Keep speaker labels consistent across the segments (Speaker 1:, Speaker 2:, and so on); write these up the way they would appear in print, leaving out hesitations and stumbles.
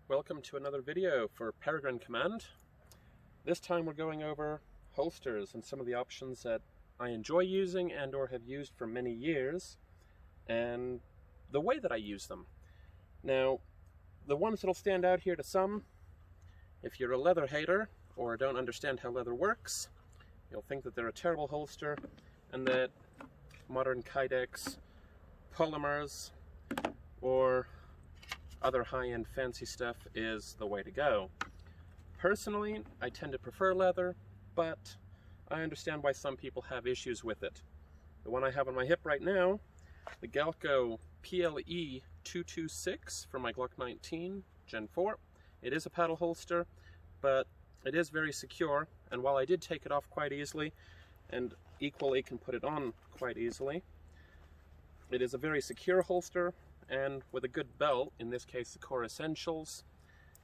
Speaker 1: Welcome to another video for Peregrine Command. This time we're going over holsters and some of the options that I enjoy using and or have used for many years, and the way that I use them. Now, the ones that'll stand out here to some, if you're a leather hater or don't understand how leather works, you'll think that they're a terrible holster and that modern Kydex polymers or other high-end fancy stuff is the way to go. Personally, I tend to prefer leather, but I understand why some people have issues with it. The one I have on my hip right now, the Galco PLE 226 from my Glock 19 Gen 4. It is a paddle holster, but it is very secure, and while I did take it off quite easily, and equally can put it on quite easily, it is a very secure holster, and with a good belt, in this case the Core Essentials,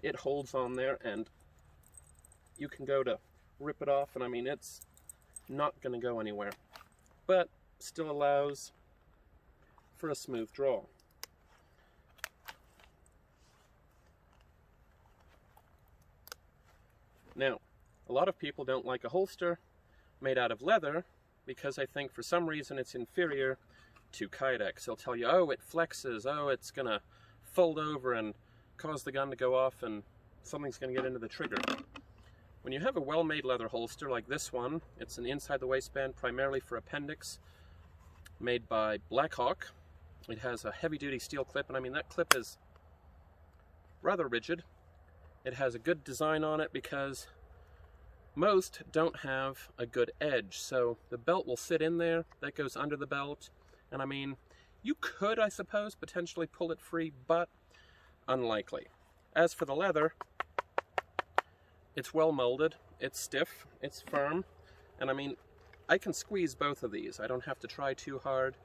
Speaker 1: it holds on there and you can go to rip it off, and I mean, it's not going to go anywhere, but still allows for a smooth draw. Now, a lot of people don't like a holster made out of leather because I think for some reason it's inferior to Kydex. They'll tell you, oh, it flexes, oh, it's gonna fold over and cause the gun to go off and something's gonna get into the trigger. When you have a well-made leather holster like this one, it's an inside the waistband primarily for appendix, made by Blackhawk. It has a heavy-duty steel clip, and I mean, that clip is rather rigid. It has a good design on it because most don't have a good edge, so the belt will sit in there, that goes under the belt, and I mean, you could, I suppose, potentially pull it free, but unlikely. As for the leather, it's well molded, it's stiff, it's firm, and I mean, I can squeeze both of these. I don't have to try too hard,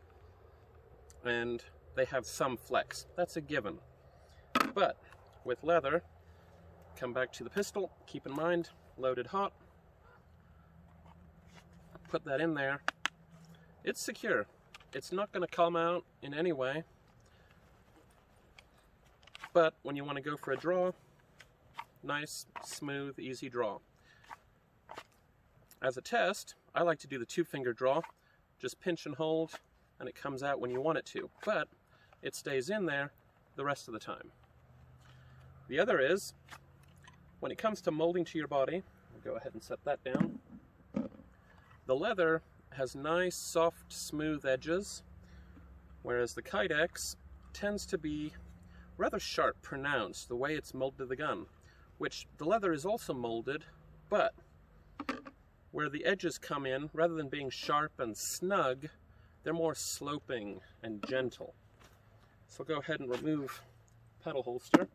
Speaker 1: and they have some flex. That's a given. But with leather, come back to the pistol, keep in mind, loaded hot, put that in there, it's secure. It's not going to come out in any way, but when you want to go for a draw, nice, smooth, easy draw. As a test, I like to do the two-finger draw, just pinch and hold, and it comes out when you want it to, but it stays in there the rest of the time. The other is, when it comes to molding to your body, I'll go ahead and set that down. The leather has nice, soft, smooth edges, whereas the Kydex tends to be rather sharp, pronounced, the way it's molded to the gun, which the leather is also molded, but where the edges come in, rather than being sharp and snug, they're more sloping and gentle. So I'll go ahead and remove pedal holster.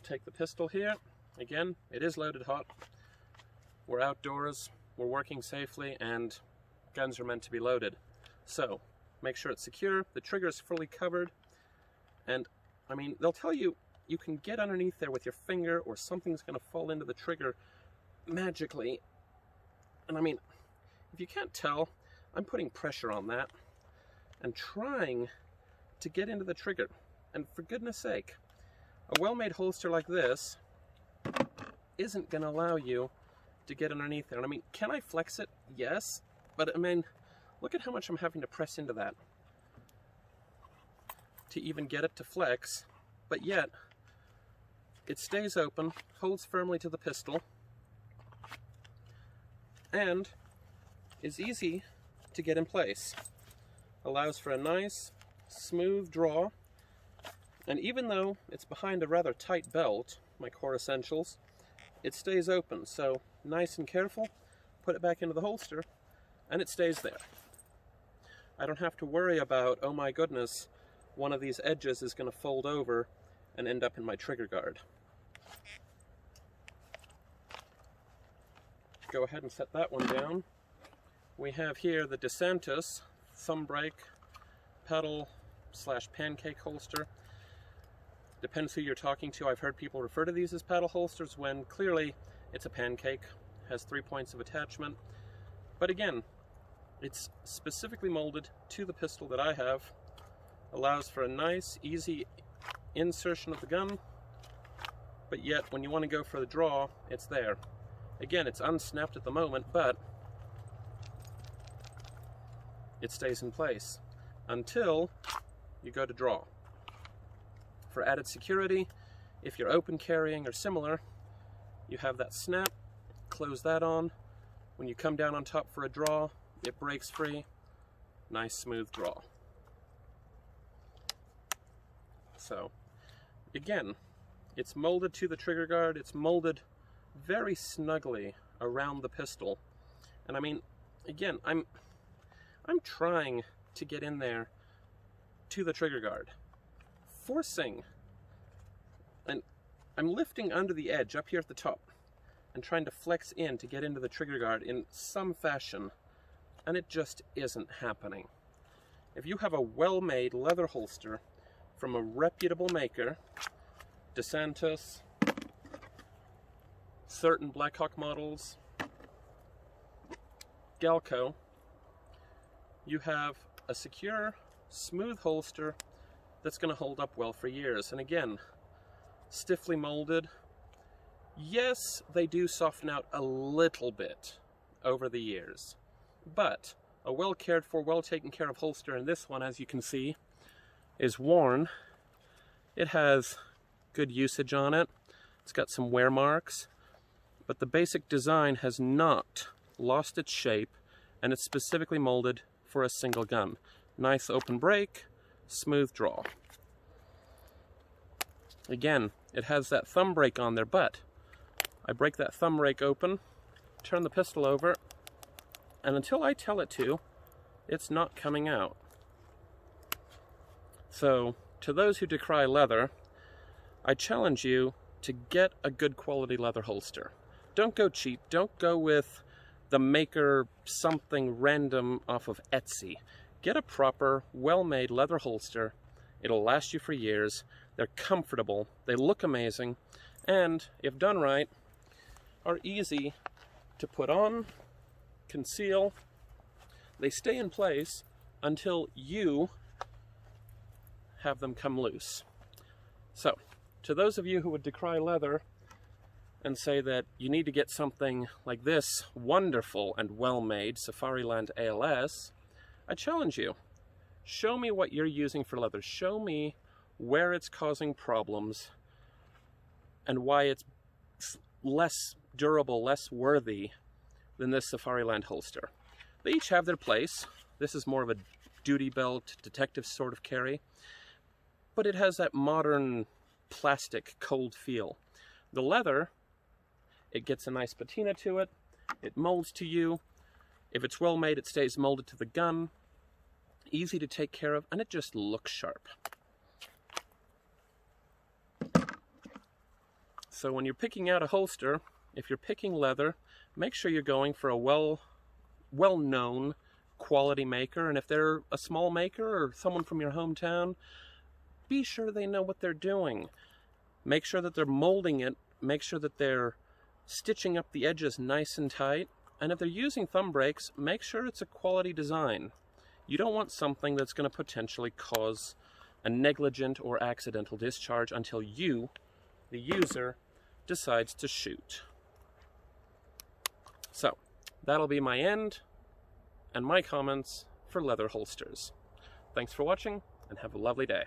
Speaker 1: Take the pistol here. Again, it is loaded hot. We're outdoors, we're working safely, and guns are meant to be loaded. So make sure it's secure, the trigger is fully covered, and I mean, they'll tell you you can get underneath there with your finger or something's going to fall into the trigger magically. And I mean, if you can't tell, I'm putting pressure on that and trying to get into the trigger. And for goodness sake, a well-made holster like this isn't going to allow you to get underneath there. And I mean, can I flex it? Yes, but I mean, look at how much I'm having to press into that to even get it to flex, but yet it stays open, holds firmly to the pistol, and is easy to get in place. Allows for a nice, smooth draw, and even though it's behind a rather tight belt, my Core Essentials, it stays open, so nice and careful, put it back into the holster, and it stays there. I don't have to worry about, oh my goodness, one of these edges is going to fold over and end up in my trigger guard. Go ahead and set that one down. We have here the DeSantis thumb brake pedal / pancake holster. Depends who you're talking to. I've heard people refer to these as paddle holsters when clearly it's a pancake, has 3 points of attachment. But again, it's specifically molded to the pistol that I have, allows for a nice, easy insertion of the gun, but yet when you want to go for the draw, it's there. Again, it's unsnapped at the moment, but it stays in place until you go to draw. For added security, if you're open carrying or similar, you have that snap, close that on. When you come down on top for a draw, it breaks free. Nice smooth draw. So, again, it's molded to the trigger guard. It's molded very snugly around the pistol. And I mean, again, I'm trying to get in there to the trigger guard. Forcing, and I'm lifting under the edge up here at the top and trying to flex in to get into the trigger guard in some fashion, and it just isn't happening. If you have a well-made leather holster from a reputable maker, DeSantis, certain Blackhawk models, Galco, you have a secure, smooth holster that's going to hold up well for years. And again, stiffly molded. Yes, they do soften out a little bit over the years, but a well cared for, well taken care of holster, and this one, as you can see, is worn. It has good usage on it. It's got some wear marks, but the basic design has not lost its shape, and it's specifically molded for a single gun. Nice open break, smooth draw. Again, it has that thumb brake on there, but I break that thumb brake open, turn the pistol over, and until I tell it to, it's not coming out. So, to those who decry leather, I challenge you to get a good quality leather holster. Don't go cheap. Don't go with the maker something random off of Etsy. Get a proper, well-made leather holster. It'll last you for years. They're comfortable, they look amazing, and if done right, are easy to put on, conceal. They stay in place until you have them come loose. So, to those of you who would decry leather and say that you need to get something like this wonderful and well-made Safariland ALS, I challenge you. Show me what you're using for leather. Show me where it's causing problems and why it's less durable, less worthy than this Safariland holster. They each have their place. This is more of a duty belt, detective sort of carry, but it has that modern plastic cold feel. The leather, it gets a nice patina to it, it molds to you. If it's well made, it stays molded to the gun, easy to take care of, and it just looks sharp. So when you're picking out a holster, if you're picking leather, make sure you're going for a well-known quality maker, and if they're a small maker or someone from your hometown, be sure they know what they're doing. Make sure that they're molding it, make sure that they're stitching up the edges nice and tight, and if they're using thumb brakes, make sure it's a quality design. You don't want something that's going to potentially cause a negligent or accidental discharge until you, the user, decides to shoot. So, that'll be my end and my comments for leather holsters. Thanks for watching, and have a lovely day.